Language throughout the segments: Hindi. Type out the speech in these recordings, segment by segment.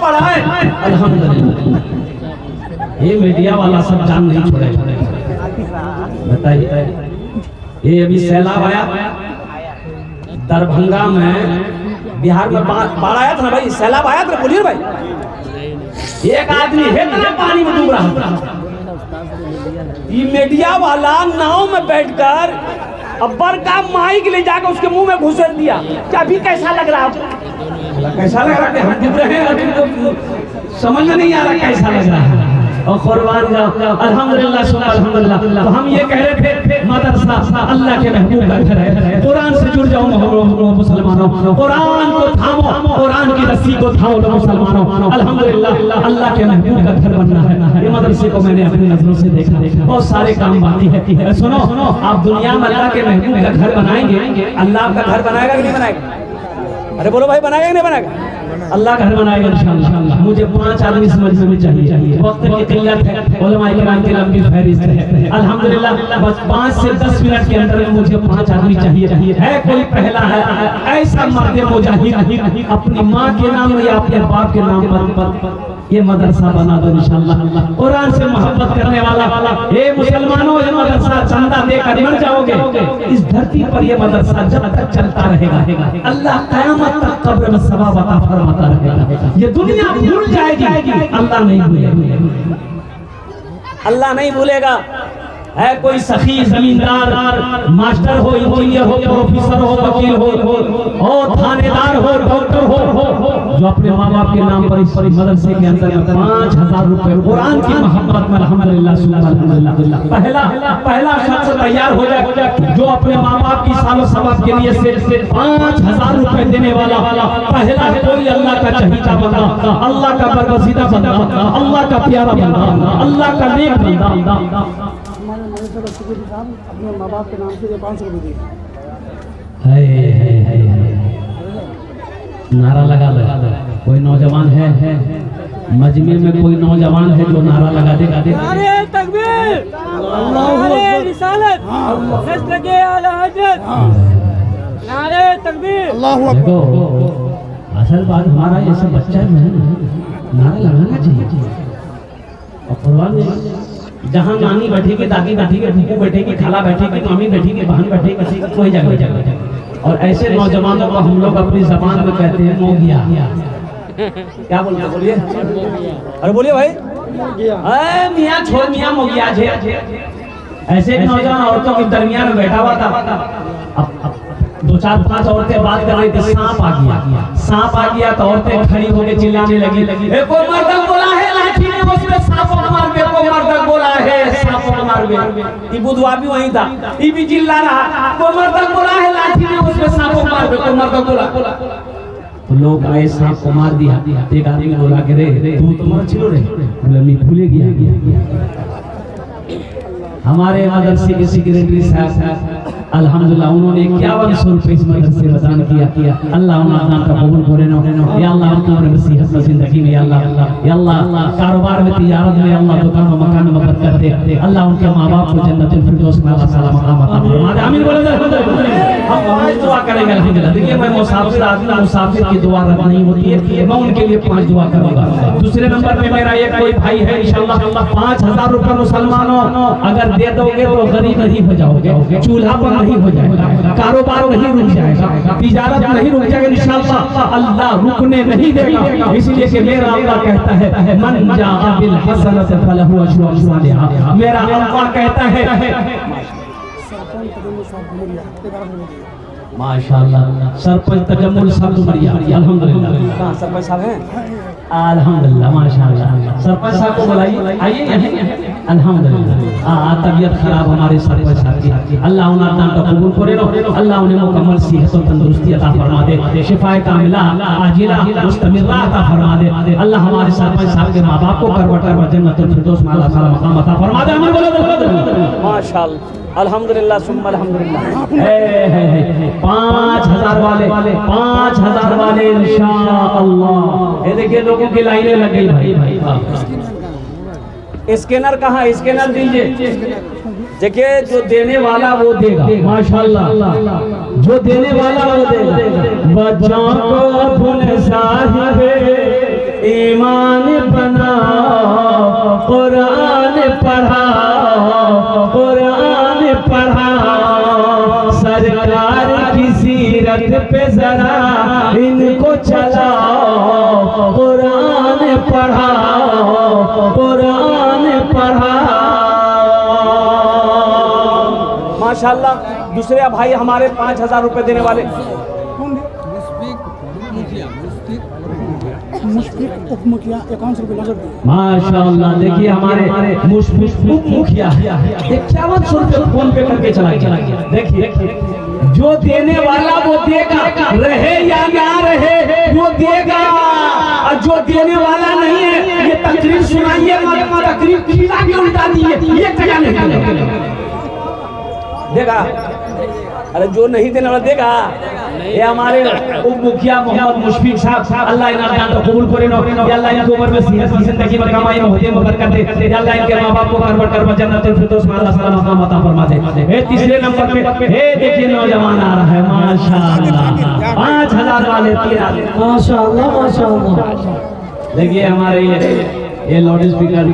पढ़ा है अल्हम्दुलिल्लाह। ये मीडिया वाला सब जान नहीं छोड़ेगा। बताइए, ये अभी सैलाब आया दरभंगा में, बिहार में बाढ़ आया था ना भाई, सैलाब आया था, बोलिए भाई। एक आदमी है ना पानी में डूब रहा था, ये मीडिया वाला नाव में बैठकर अब्बर का माइक ले जाकर उसके मुंह में घुसेड़ दिया कि अभी कैसा लग रहा है, कैसा लग रहा है, हम डूब रहे हैं, अभी तो समझ में नहीं आ रहा कैसा लग रहा है। और कुर्बान जाओ अल्हम्दुलिल्लाह सुबह अल्हम्दुलिल्लाह। तो हम ये कह रहे थे मदरसा अल्लाह के महबूब का घर है, कुरान से जुड़ जाओ मुसलमानों, कुरान को थामो, कुरान की रस्सी को थामो मुसलमानों। अल्हम्दुलिल्लाह अल्लाह के महबूब का घर बनना है। ये मदरसे को मैंने अपनी नजरों से देखा, बहुत सारे काम बाकी है। सुनो, आप दुनिया में अल्लाह के महबूब का घर बनाएंगे, अल्लाह आपका घर बनाएगा कि नहीं बनाएगा? अरे बोलो भाई, बनाएगा कि नहीं बनाएगा? अल्लाह घर बनाएगा इंशाअल्लाह। मुझे 5 आदमी समझने में चाहिए, वक्त की किल्लत है, उलमाए किराम की लंबी फहरिस्त है। अल्हम्दुलिल्लाह बस 5 से 10 मिनट के अंदर में मुझे 5 आदमी चाहिए। है कोई पहला है ऐसा मर्द मुजाहिद अपनी माँ के नाम या अपने बाप के नाम पर ये मदरसा बना दो इंशाअल्लाह। कुरान से मोहब्बत करने वाला, ये मुसलमानों ये मदरसा चंदा देकर बन जाओगे, इस धरती पर ये मदरसा जब तक चलता रहेगा अल्लाह क़यामत तक कब्र में सवाब अता फरमाता रहेगा। ये दुनिया भूल जाएगी, अल्लाह नहीं भूलेगा, अल्लाह नहीं भूलेगा। है कोई सखी जमींदार, मास्टर हो, इंजीनियर हो, प्रोफेसर हो, वकील हो, और थानेदार हो, डॉक्टर हो, जो अपने माँ बाप के नाम पर इस मदरसे के अंदर 5000 रुपए कुरान की मोहब्बत में अल्हम्दुलिल्लाह अल्हम्दुलिल्लाह पहला शख्स तैयार हो जाए जो अपने माँ बाप की सालो सवाब के लिए सिर्फ 5000 रुपए देने वाला पहला कोई अल्लाह का चहीता बंदा, अल्लाह का बरगज़ीदा बंदा, अल्लाह का प्यारा बंदा, अल्लाह का नेक बंदा। अपने माँ बाप के नाम से 500 रुपये दिए। नारा लगा दे, कोई नौजवान है मजमे में, कोई नौजवान है जो नारा लगा देगा? नारे तकबीर, नारे रिसालत, नस्ल के आला हजरत, नारे तकबीर, अल्लाहू अकबर। देखो असल बात हमारा ये सब बच्चा जो है ना, नारा लगाना चाहिए। और कुर्बान जहाँ नानी बैठेगी, दादी बैठेगी, फूफू बैठेगी, खाला बैठेगी, मामी बैठेगी, बहन बैठेगी, कोई जगह। और ऐसे नौजवानों को हम लोग अपनी जबान में कहते हैं मोगिया। क्या बोलते हैं? बोलिए, अरे बोलिए भाई, मियाँ छोड़ मियाँ मोगिया। ऐसे नौजवान औरतों के दरमियान में बैठा हुआ था, अब 2-4-5 औरतें बात कर रही थी, सांप आ गया। सांप आ गया तो औरतें खड़ी होकर चिल्लाने लगी, कोई मर्द बोला है लाठी ने उसमें सांप को मार दे, कोई मर्द बोला है सांप को मार दे। ये बुधवा भी वहीं था, ये भी चिल्ला रहा, कोई मर्द बोला है लाठी ने उसमें सांप को मार दे, कोई मर्द बोला। तो लोग आए, सांप को मार दिया। एक आदमी बोला कि रे तू तो मर छिलो रे, बोले मैं भूले गया। हमारे मदरसे के सेक्रेटरी साहब अल्हम्दुलिल्लाह उन्होंने 5100 रुपए इस मदरसे में दान किया। अल्लाह उनका नाम का कबूल करे ना। या अल्लाह उनकी नसीहत में जिंदगी में, या अल्लाह कारोबार में, तिजारत में, अल्लाह दुकान में, मकान में बरकत दे। अल्लाह उनके माँ बाप को जन्नतुल फिरदौस में अल्लाह सलाम अता फरमाए। आमीन बोले। हम पांच दुआ करेंगे अल्हम्दुलिल्लाह। देखिए मैं मुसाफिर आदमी, मुसाफिर की दुआ रद्द नहीं होती है, मैं उनके लिए 5 दुआ करूंगा। दूसरे नंबर पे मेरा एक कोई भाई है इंशाअल्लाह 5000 रुपए मुसलमानों अगर दे दोगे तो गरीब नहीं हो जाओगे, चूल्हा पर नहीं हो जाएगा, कारोबार नहीं रुक जाएगा, तिजारत नहीं रुक जाएगा इंशाअल्लाह, अल्लाह रुकने नहीं देगा। इसलिए कि मेरा अल्लाह कहता है मन जाअ बिल हसनति फलहु अशरु अम्सालिहा। मेरा अल्लाह कहता है माशाअल्लाह सरपंच तजम्मुल सब मरिया अल्हम्दुलिल्लाह। कहां सरपंच साहब हैं? अल्हम्दुलिल्लाह माशाअल्लाह। सरपंच साहब को बुलाइए, आइए। अल्हम्दुलिल्लाह तबीयत खराब हमारे सरपंच साहब की, अल्लाह उनका दान का कबूल करे नो, अल्लाह उन्हें मुकम्मल सेहत और तंदुरुस्ती अता फरमा दे, शिफाए कामिला आजिला मुस्तमिरा अता फरमा दे। अल्लाह हमारे सरपंच साहब के माँ बाप को करवटर जन्नतुल फिरदौस में अल्लाह ताला मकाम अता फरमा दे। आमीन बोलो माशाअल्लाह अल्हम्दुलिल्लाह सुम्मा अल्हम्दुलिल्लाह। 5000 वाले इंशाअल्लाह। ये देखिए लोगों की लाइनें लग गई भाई। स्कैनर कहाँ? स्कैनर दीजिए। देखिए जो देने वाला वो देगा माशाअल्लाह, जो देने वाला वो देगा। बच्चों को फूल साहिब ईमान बनाओ, कुरान पढ़ाओ, कुरान पढ़ाओ, सरकार की सीरत पे जरा इनको चलाओ, कुरान पढ़ाओ, कुरान पढ़ाओ। माशाल्लाह। दूसरे भाई हमारे 5,000 रुपए देने वाले मुश्किल उप मुखिया 51 रुपये नजर दिए। माशाल्लाह। देखिए हमारे मुश्किल उप मुखिया 51 रुपये फोन पे करके चला गया। देखिए जो देने वाला वो देगा, रहे या ना रहे वो देगा, और जो देने वाला नहीं है ये तकरीर सुनाइए, तकरीर खिला के उल्टा दिए, ये क्या नहीं देगा। अरे जो नहीं देने वाला देगा। ये हमारे उप मुखिया मोहम्मद मुशफिक साहब, अल्लाह इनका तो कबूल करे नो, या अल्लाह इनकी उम्र में सेहत की जिंदगी में कमाई में होते बरकत दे, या अल्लाह इनके मां बाप को करबट जन्नतुल फिरदौस में अल्लाह सलाम मकाम अता फरमा दे। तीसरे नंबर पे हे देखिए नौजवान आ रहा है माशाल्लाह, 5,000 वाले 3,000 माशाल्लाह माशाल्लाह। देखिए हमारे ये लाउड स्पीकर,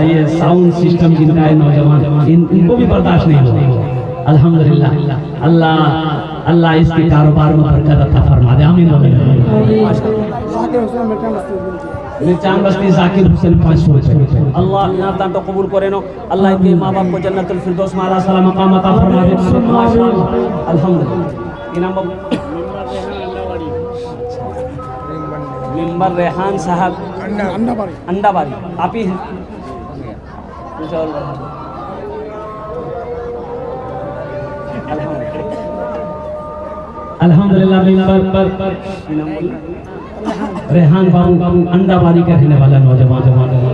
ये साउंड सिस्टम जिनका है नौजवान, इनको भी बर्दाश्त नहीं होगा। अल्हम्दुलिल्लाह। अल्लाह अल्लाह इसके कारोबार में बरकत अता फरमा दे। आमीन। जाकिर हुसैन मिर्चान बस्ती जाकिर हुसैन 500 रुपए। अल्लाह इनाम तो कबूल करे नो, अल्लाह इनके माँ बाप को जन्नतुल फिरदौस में अल्लाह सलाम मकाम अता फरमा दे। अल्हम्दुलिल्लाह। इनाम मेंबर रेहान साहब अंडाबारी आप ही हैं। अल्हम्दुलिल्लाह। रेहान बाबू अंडाबारी का रहने वाला नौजवान,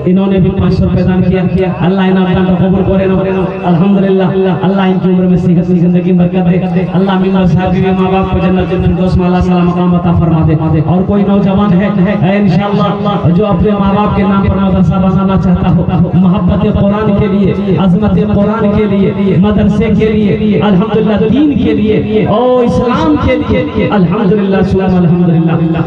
इन्होंने भी 500 रुपए दान किया। अल्लाह इनाम को कबूल करे नो। अल्हम्दुलिल्लाह। अल्लाह इनकी उम्र में सेहत की जिंदगी में बरकत दे। अल्लाह मेंबर साहब के मां बाप को जन्नतुल फिरदौस में अल्लाह सलाम मकाम अता फरमा दे। और कोई नौजवान है इंशाअल्लाह जो अपने मां बाप के नाम पर मदरसा बनाना चाहता हो, मोहब्बत कुरान के लिए, अजमत कुरान के लिए, मदरसे के लिए, अल्हम्दुलिल्लाह दीन के लिए और इस्लाम के लिए, अल्हम्दुलिल्लाह सुबह अल्हम्दुलिल्लाह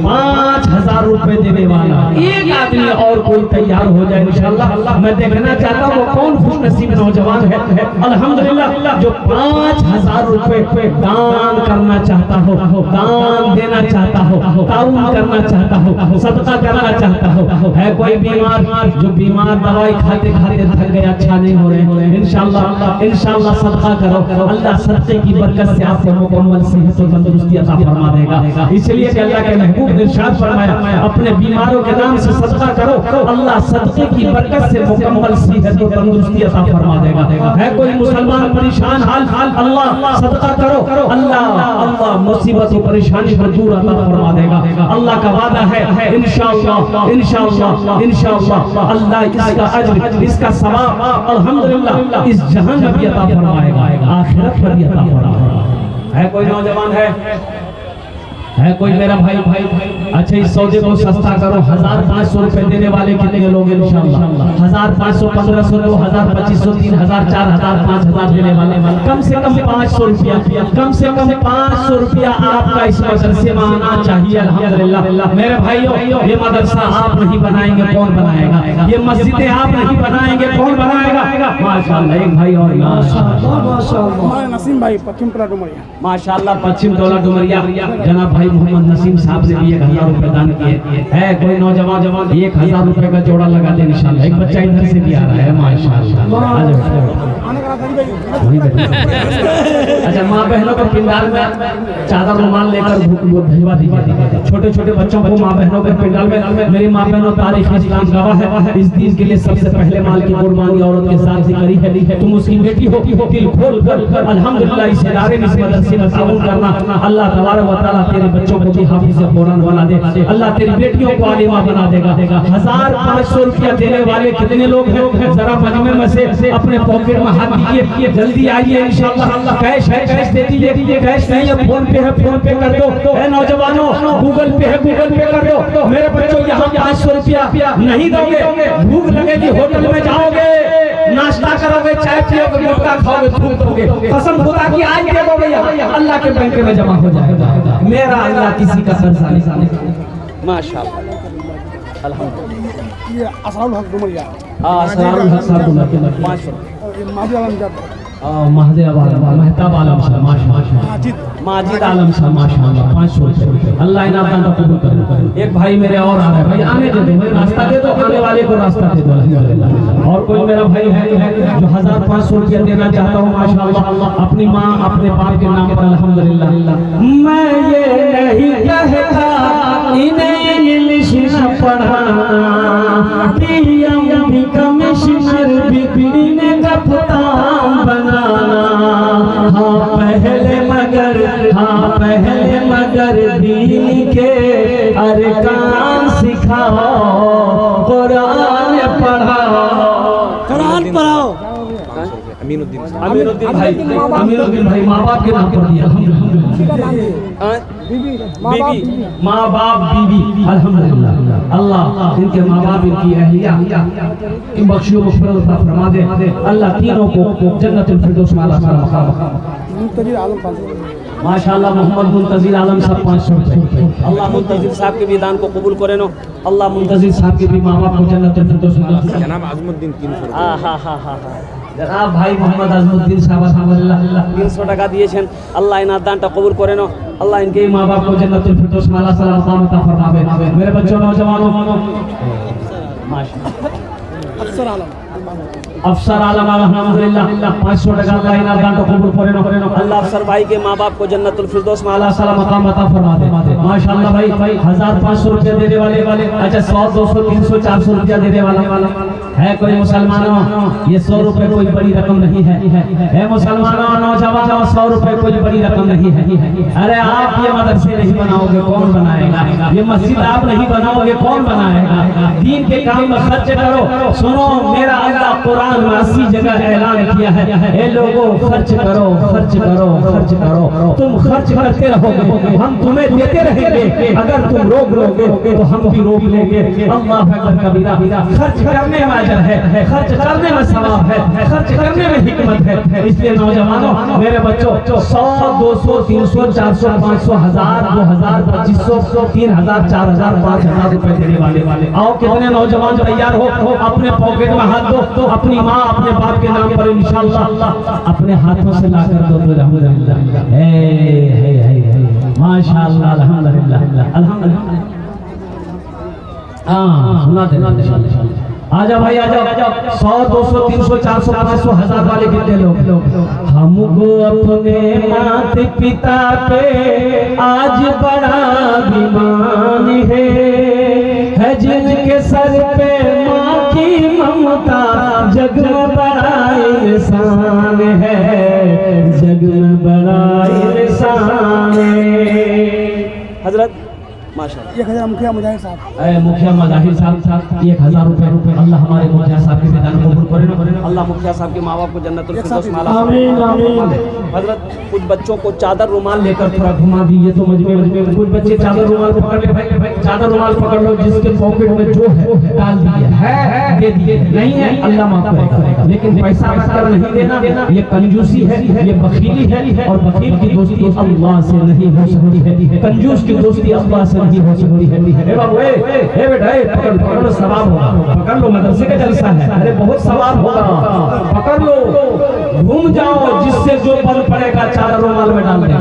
5,000 रुपए देने वाला एक आदमी और कोई तैयार हो जाए इंशाअल्लाह। मैं देखना चाहता हूँ वो कौन खुश नसीब नौजवान है अल्हम्दुलिल्लाह जो 5,000 रुपए दान करना चाहता हो, दान देना चाहता हो, ताउन करना चाहता हो, सदका करना चाहता हो। है कोई बीमार जो बीमार दवाई खाते खाते थक गया, अच्छा नहीं हो रहे, इंशाअल्लाह सदका करो। अल्लाह सदके की बरकत से आपको मुकम्मल सेहत और तंदुरुस्ती अता फरमा देगा। इसलिए कि अल्लाह के महबूब ने इरशाद फरमाया अपने बीमारों के नाम से सदका करो, अल्लाह सदके की बरकत से मुकम्मल सेहत और तंदुरुस्ती अता फरमा देगा। है कोई मुसलमान परेशान हाल, अल्लाह सदका करो, अल्लाह मुसीबत और परेशानी को दूर अता फरमा देगा। अल्लाह का वादा है इंशाअल्लाह इंशाअल्लाह इंशाअल्लाह अल्लाह इसका अज्र, इसका सवाब अल्हम्दुलिल्लाह इस जहां में भी अता फरमाएगा, आखिरत में भी अता फरमाएगा। है कोई नौजवान है कोई मेरा भाई अच्छा इस सौदे को सस्ता करो। 1,500 रुपए देने वाले कितने लोग इंशाअल्लाह? 1,500, 1,500, 2,000, 2,500, 3,000, 4,000, 5,000 देने वाले कम से कम 500 रुपया, कम से कम 500 रुपया आपका इस मदरसे में आना चाहिए। अल्हम्दुलिल्लाह मेरे भाइयों, ये मदरसा आप नहीं बनाएंगे कौन बनाएगा? ये मस्जिदें आप नहीं बनाएंगे कौन बनाएगा? माशाअल्लाह। एक भाई और हमारे नसीम भाई पश्चिम टोला डुमरिया, माशाअल्लाह पश्चिम टोला डुमरिया जनाब भाई मोहम्मद नसीम साहब ने भी 1,000 रुपए दान किए। है कोई नौजवान 1,000 रुपए का जोड़ा लगा दे इंशाअल्लाह। एक बच्चा इधर से भी आ रहा है माशाअल्लाह। अच्छा माँ बहनों को पिंडाल में चादर रुमाल लेकर भिजवा दीजिए। छोटे छोटे बच्चों को माँ बहनों के पिंडाल में, मेरी माँ बहनों तारीख इस्लाम गवाह है, इस दीन के लिए सबसे पहले माल की कुर्बानी औरत के साथ ही करी है। तुम उसकी बेटी हो, दिल खोल कर अल्हम्दुलिल्लाह इस इदारे में, इस मदरसे में ताउन करना। अल्लाह तबारक व तआला तेरे बच्चों को भी हाफिज़ कुरान बना दे, अल्लाह तेरी बेटियों को आलिमा बना देगा। 1,500 रुपया देने वाले कितने लोग हैं? जरा मजमे में से अपने पॉकेट में हाथ दीजिए, जल्दी आइए इंशाअल्लाह। कैश है कैश दे दीजिए, कैश नहीं है फोन पे है फोन पे कर दो। है नौजवानों गूगल पे है गूगल पे कर दो। मेरे बच्चों यहाँ 500 रुपया नहीं दोगे, भूख लगेगी होटल में जाओगे, नाश्ता करोगे, चाय पियोगे, गुटखा खाओगे, थूक दोगे, कसम खुदा की आज दे दोगे, यहाँ अल्लाह के बैंक में जमा हो जाएगा। मेरा अल्लाह किसी का कर्जा नहीं। माशाअल्लाह अल्हम्दुलिल्लाह। ये असराउल हक डुमरिया असरारुल हक साहब को 500 और ये मादी आलम जात महदेव आलम महताब आलम साहब माशाल्लाह माजिद आलम साहब माशाल्लाह 500 रुपये। अल्लाह इनाम दान कबूल करे। एक भाई मेरे और आ रहे हैं, भाई आने दे दो, भाई रास्ता दे दो, आने वाले को रास्ता दे दो अल्हम्दुलिल्लाह। और कोई मेरा भाई है जो 1500 रुपया देना चाहता हूँ माशाल्लाह अपनी माँ अपने बाप के नाम पर अल्हम्दुलिल्लाह। मैं ये नहीं कहता इन्हें इंग्लिश न पढ़ाना, पीएम भी कमिश्नर भी इन्हें कप्तान बनाना। हाँ पहले मगर दीन के अरकान सिखाओ, कुरान पढ़ाओ। अमीनुद्दीन भाई माँ बाप के नाम पर दिया माँ बाप बीबी अल्हम्दुलिल्लाह। अल्लाह इनके माँ बाप इनकी अहलिया इन बख्शियों को फरमा दे। अल्लाह तीनों को जन्नतुल फिरदौस में अल्लाह मुंतजिर आलम माशाअल्लाह। मोहम्मद मुंतजिर आलम साहब 500 रुपये। अल्लाह मुंतजिर साहब के भी दान को कबूल करे नो। अल्लाह मुंतजिर साहब के भी माँ बाप को जन्नतुल फिरदौस में। जनाब आजमुद्दीन 300 हाँ जनाब भाई मोहम्मद आजमुद्दीन साहब अल्हम्दुलिल्लाह 300 টাকা দিয়েছেন। আল্লাহ ইনার দানটা কবুল করে নো। अल्लाह इनके माँ बाप को जन्नतुल फिरदौस में अल्लाह सलाम अता फरमावे। मेरे बच्चों नौजवानों माशाअल्लाह अफसर आलम अल्हम्दुलिल्लाह 500 টাকা अल्लाह इनार दान को कबूल करे नो। अल्लाह अफसर भाई के माँ बाप को जन्नतुल फिरदौस में अल्लाह सलाम अता फरमावे माशाअल्लाह। भाई 1500 रुपया देने वाले अच्छा 100 200 300 400 रुपया देने वाला है कोई मुसलमानों? ये 100 रुपए कोई बड़ी रकम नहीं है मुसलमानों नौजवानों। 100 रुपए कोई बड़ी रकम नहीं है। अरे आप ये मदरसे नहीं बनाओगे कौन बनाएगा? ये मस्जिद आप नहीं बनाओगे कौन बनाएगा? दीन के काम में खर्च करो। सुनो मेरा अल्लाह कुरान में 80 जगह ऐलान किया है, ए लोगों खर्च करो। तुम खर्च करते रहोगे, हम तुम्हें देते रहेंगे। अगर तुम रोक लोगे तो हम भी रोक लेंगे। अल्लाह अकबर कबीरा। खर्च करने में अजर है, खर्च करने में सवाब है, खर्च करने में हिकमत है। इसलिए नौजवानों मेरे बच्चों 100 200 300 400 500 1000 2000 2500 3000 4000 5000 रुपए देने वाले आओ। कितने नौजवान तैयार हो? अपने पॉकेट में हाथ दो, अपनी माँ अपने बाप के नाम पर इंशाअल्लाह अपने हाथों से ला कर दो। अल्हम्दुलिल्लाह माशाअल्लाह अल्हम्दुलिल्लाह। हाँ सुना दे आजा भाई आजा 100 200 300 400 500 1000 वाले कितने लोग? हमको अपने माता पिता पे आज बड़ा अभिमान है जिनके सर पे माँ की ममता जग में बड़ा इंसान है, जग में बड़ा इंसान है। हजरत माशाअल्लाह 1000 मुखिया मुजाहिद साहब मुखिया मुजाहिद साहब 1000 रुपए। अल्लाह हमारे मुखिया साहब के दान को कबूल करे। अल्लाह मुखिया साहब के माँ बाप को जन्नतुल फिरदौस में आमीन। हजरत कुछ बच्चों को चादर रुमाल लेकर थोड़ा घुमा दीजिए तो मजमे में कुछ बच्चे चादर रुमाल पकड़ ले। भाई चादर रुमाल पकड़ लो, जिसके पॉकेट में जो है डाल दिए है दे दिए, नहीं है अल्लाह माफ करेगा। लेकिन पैसा रखकर नहीं देना, ये कंजूसी है, ये बखीली है। और बखील की दोस्ती अल्लाह से नहीं हो सकती है, कंजूस की दोस्ती अल्लाह से नहीं हो सकती है। ए बाबू ए बेटा पकड़ लो, सवाब होगा। पकड़ लो, मदरसे का जलसा है, अरे बहुत सवाब होगा। पकड़ लो, घूम जाओ, जिससे जो बल पड़ेगा चादर रुमाल में डाल देगा।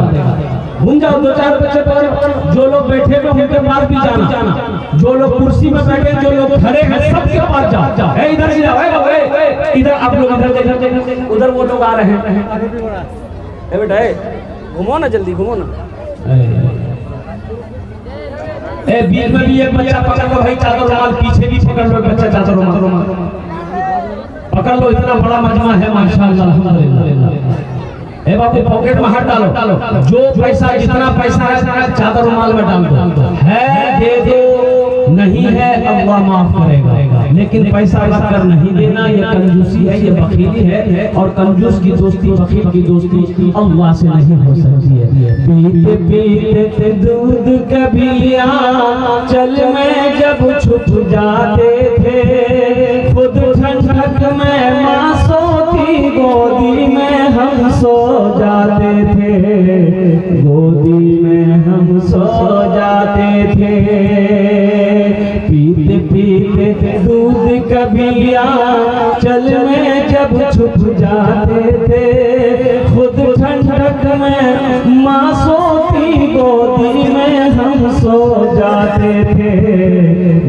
घूम जाओ, 2-4 बच्चे पकड़, जो लोग बैठे हुए उनके पास भी जाना, जो लोग कुर्सी में बैठे, जो लोग खड़े हैं सबके पास जाओ। इधर से जाओ, इधर आप लोग इधर उधर वो लोग आ रहे हैं। ए बेटा घूमो ना, जल्दी घूमो ना। बीच में भी एक बच्चा पकड़ लो भाई, चादर रुमाल पीछे भी पकड़ लो बच्चा, चादर रुमाल पकड़ लो। इतना बड़ा मजमा है माशाअल्लाह अल्हम्दुलिल्लाह। ए बाबू पॉकेट में हाथ डालो, जो पैसा जितना पैसा है चादर रुमाल में डाल दो। है दे दो, नहीं है अल्लाह माफ करेगा। लेकिन पैसा रखकर नहीं देना, ये कंजूसी है, ये बखीली है। और कंजूस की दोस्ती बखील की दोस्ती अल्लाह से नहीं हो सकती है। पीते पीते दूध कभी चल में जब छुप जाते थे, खुद ठंडक में माँ सोती, गोदी में हम सो जाते थे, गोदी में हम सो जाते थे। पीते पीते दूध कभी चल में जब छुप जाते थे, खुद ठंडक में माँ सोती गोदी में हम सो जाते थे,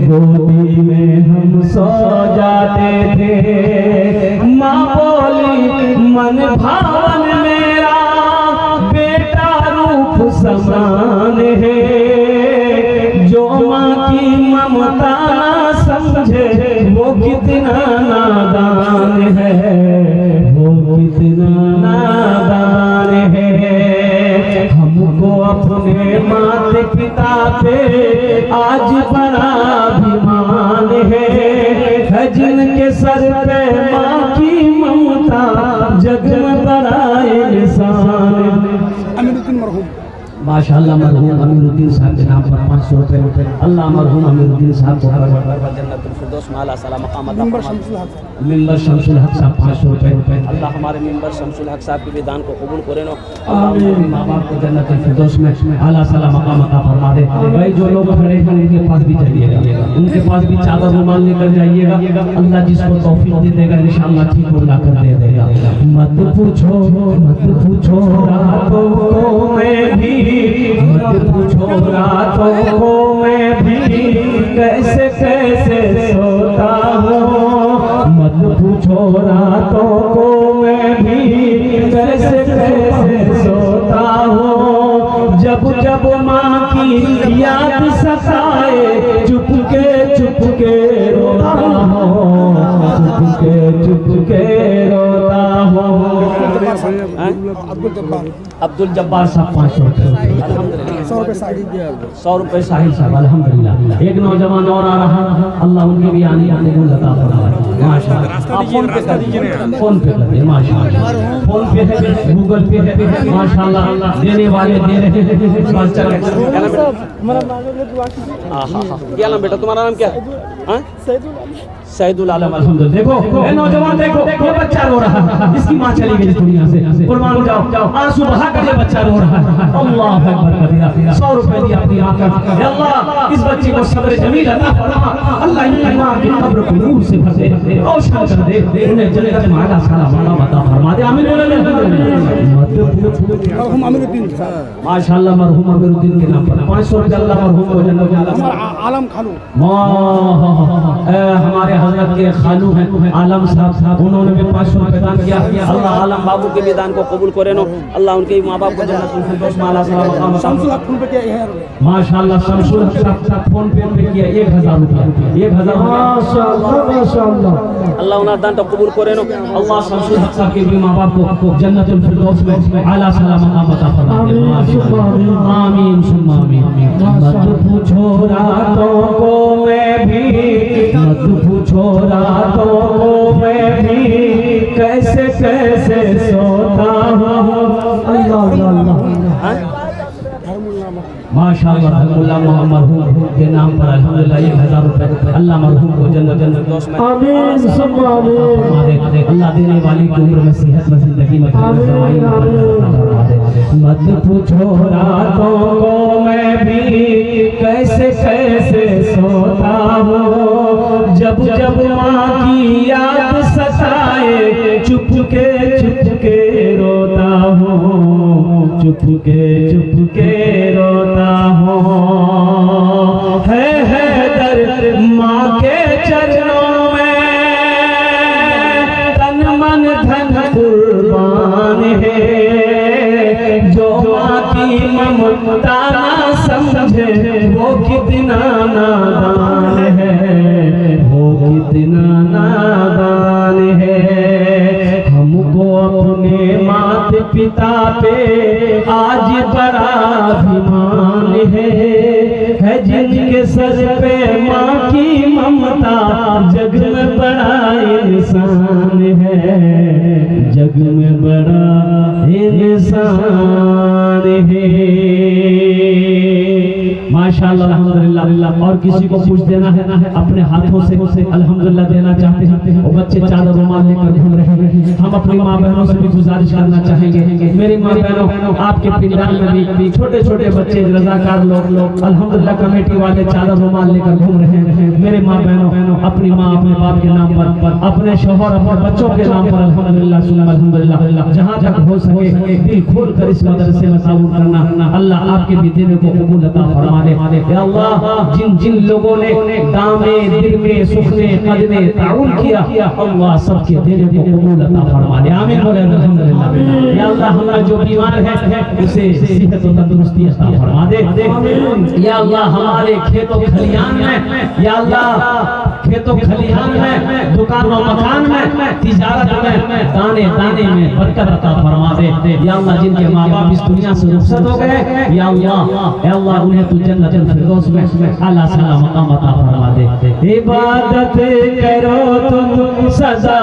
गोदी में हम सो जाते थे। माँ बोली मन भावन मेरा बेटा रूप समान है, जो माँ की ममता ना समझे वो कितना नादान है, वो कितना नादान है। हमको अपने माता पिता पे आज बड़ा अभिमान है, जिनके सर पे माँ की ममता जग में बड़ा इंसान है। अमीरुद्दीन मरहूम माशाअल्लाह मरहूम अमीरुद्दीन साहब के नाम पर 500 रुपए। अल्लाह मरहूम अमीरुद्दीन साहब को जन्नतुल फिरदौस में आला सलाम मकाम अता फरमाए। मिंबर शमसुल हक साहब 500 रुपए। अल्लाह हमारे मिंबर शमसुल हक साहब के भी दान को कबूल करे नो। आमीन। माँ बाप को जन्नतुल फिरदौस में आला सलाम मकाम अता फरमा दे। भाई जो लोग खड़े हैं उनके पास भी जाइएगा, उनके पास भी चादर रुमाल लेकर जाइएगा। अल्लाह जिसको तौफीक दे देगा इंशाअल्लाह ठीक होगा कर दे देगा। मत पूछो रातों को मैं भी, मत पूछो रातों को मैं भी कैसे कैसे सोता हूँ, मत पूछो रातों को मैं भी कैसे कैसे सोता हूँ। जब जब माँ की याद सताए चुपके रोता हूँ, चुपके रोता हूँ। अब्दुल जब्बार साहब 500 रुपए। 100 रुपए साहिल साहब अल्हम्दुलिल्लाह। एक नौजवान और आ रहा, अल्लाह उनके भी आने को लगा फरमाए। माशाअल्लाह। आप फोन पे कर दीजिए माशाअल्लाह। फोन पे है, गूगल पे है माशाअल्लाह। देने वाले दे रहे हैं। क्या नाम बेटा तुम्हारा नाम क्या है? सैदुल आलम अल्हम्दुलिल्लाह। देखो नौजवान देखो ये बच्चा रो रहा है, इसकी माँ चली गई दुनिया से। कुर्बान हो जाओ, आंसू बहा कर ये बच्चा रो रहा है। अल्लाह अकबर कबीरा। 100 रुपए दिया अपनी आंख का। या अल्लाह इस बच्चे को सब्र जमील अता फरमा। अल्लाह इनकी माँ की कब्र को नूर से भर दे, रोशन कर दे, उन्हें जन्नत में आला सलाम अता फरमा दे। आमीन। मरहूम अमीरुद्दीन माशाअल्लाह मरहूम अमीरुद्दीन के नाम पर 500 रुपए अल्लाह मरहूम को जन्नत में आला आलम खालू हमारे हजरत के खालू हैं आलम साहब, उन्होंने भी 500 रुपए दान किया। अल्लाह आलम बाबू के भी दान को कबूल करे नो। अल्लाह उनके माँ बाप को जन्नतुल फिरदौस में आला सलाम मकाम शमसुल हक फोन पे किया है माशाअल्लाह। शमसुल हक साहब फोन पे किया 1000 रुपया। 1000 माशाअल्लाह माशाअल्लाह। अल्लाह उन्हें दान तो कबूल करे नो। अल्लाह शमसुल हक साहब के भी माँ बाप को जन्नतुल फिरदौस में आला सलाम मकाम अता फरमाए। आमीन सुम्मा आमीन। मत पूछो रातों को मैं भी, मत पूछो रातों को मैं भी कैसे कैसे सोता हूँ। माशाअल्लाह धर्मुल्लाह मोहम्मद के नाम पर अल्हम्दुलिल्लाह 1000 रुपए। अल्लाह मरहूम को जन्नत में आमीन सुम्मा आमीन। अल्लाह देने वाले की उम्र में सेहत में जिंदगी में मत पूछो रातों को मैं भी कैसे कैसे सोता हूँ, जब जब माँ की याद सताए चुपके रोता हूँ, चुपके रोता हूँ। है दर्द माँ के चरणों में, तन मन धन कुर्बान है, जो माँ की ममता ना समझे वो कितना नादान है, वो कितना नादान है। हमको अपने माता पिता पे आज बड़ा अभिमान है, जिनके सर पे माँ की ममता जग में बड़ा इंसान है, जग में बड़ा इंसान है। माशाअल्लाह अल्हम्दुलिल्लाह। अल्हम्दुलिल्लाह। और किसी को कुछ देना है अपने हाथों से अल्हम्दुलिल्लाह देना चाहते हैं, वो बच्चे चादर रुमाल लेकर घूम रहे हैं। हम अपनी माँ बहनों से भी गुजारिश करना चाहेंगे, मेरी माँ बहनों आपके पिंडाल में भी छोटे छोटे बच्चे रजाकार लोग अल्हम्दुलिल्लाह कमेटी वाले चादर रुमाल लेकर घूम रहे हैं। मेरे माँ बहनों अपनी माँ अपने बाप के नाम पर, अपने शौहर अपने बच्चों के नाम पर अल्हम्दुलिल्लाह सुन्नत अल्हम्दुलिल्लाह जहाँ तक हो सके दिल खोल कर इस मदरसे में ताउन करना। अल्लाह आपके भी दिल को कबूल अता फरमा दे। या अल्लाह जिन जिन लोगों ने दामे दिल में सुखने कदमे ताउन किया, अल्लाह सबके दिल को कबूल अता फरमा दे। आमीन बोले अल्हम्दुलिल्लाह। या अल्लाह हमारा जो बीमार है उसे सेहत और तंदुरुस्ती अता फरमा दे। या अल्लाह हमारे खेतों खलियान में, या अल्लाह खेतों खलियान में, दुकानों मकान में, तिजारत में, दाने दाने में बरकत अता फरमा दे। या अल्लाह जिनके माँ बाप इस दुनिया से रुखसत हो गए, या अल्लाह उन्हें तू जन्नतुल फिरदौस में आला साला मकाम अता फरमा दे। इबादत करो तुम सदा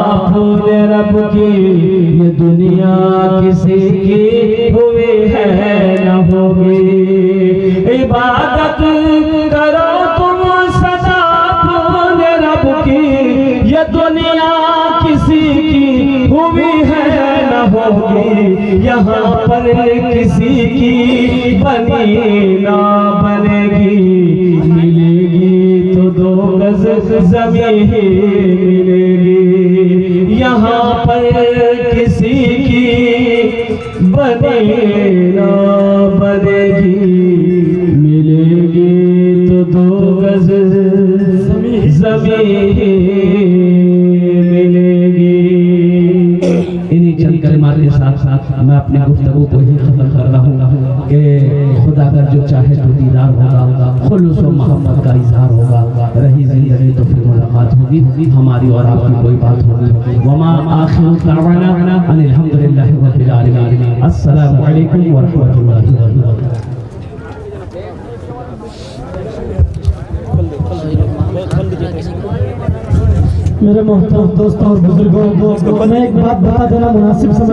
अपने रब की, ये दुनिया किसी की हुई है न होगी। इबादत करो तुम सदा अपने रब की, ये दुनिया किसी की हुई है न होगी। यहाँ पर किसी की बनी ना बनेगी, मिलेगी तो 2 गज ज़मीन मिलेगी। यहाँ पर किसी की बनी ना बनेगी, मिलेगी तो 2 गज ज़मीन मिलेगी। इन्हीं चंद कलिमात के साथ साथ मैं अपनी गुफ्तगू को ही खत्म कर रहा हूँ कि खुदा अगर जो चाहे तो दीदार होगा, खुलूस व मोहब्बत का इजहार होगा। रही जिंदगी तो फिर मुलाकात होगी, हमारी और आपकी कोई बात होगी। वमा आखिरु दावाना अनिल हम्दुलिल्लाहि रब्बिल आलमीन। अस्सलामु अलैकुम व रहमतुल्लाहि व बरकातहू। मेरे मोहतरम दोस्तों और बुजुर्गों, मैं एक बात बता देना मुनासिब समझ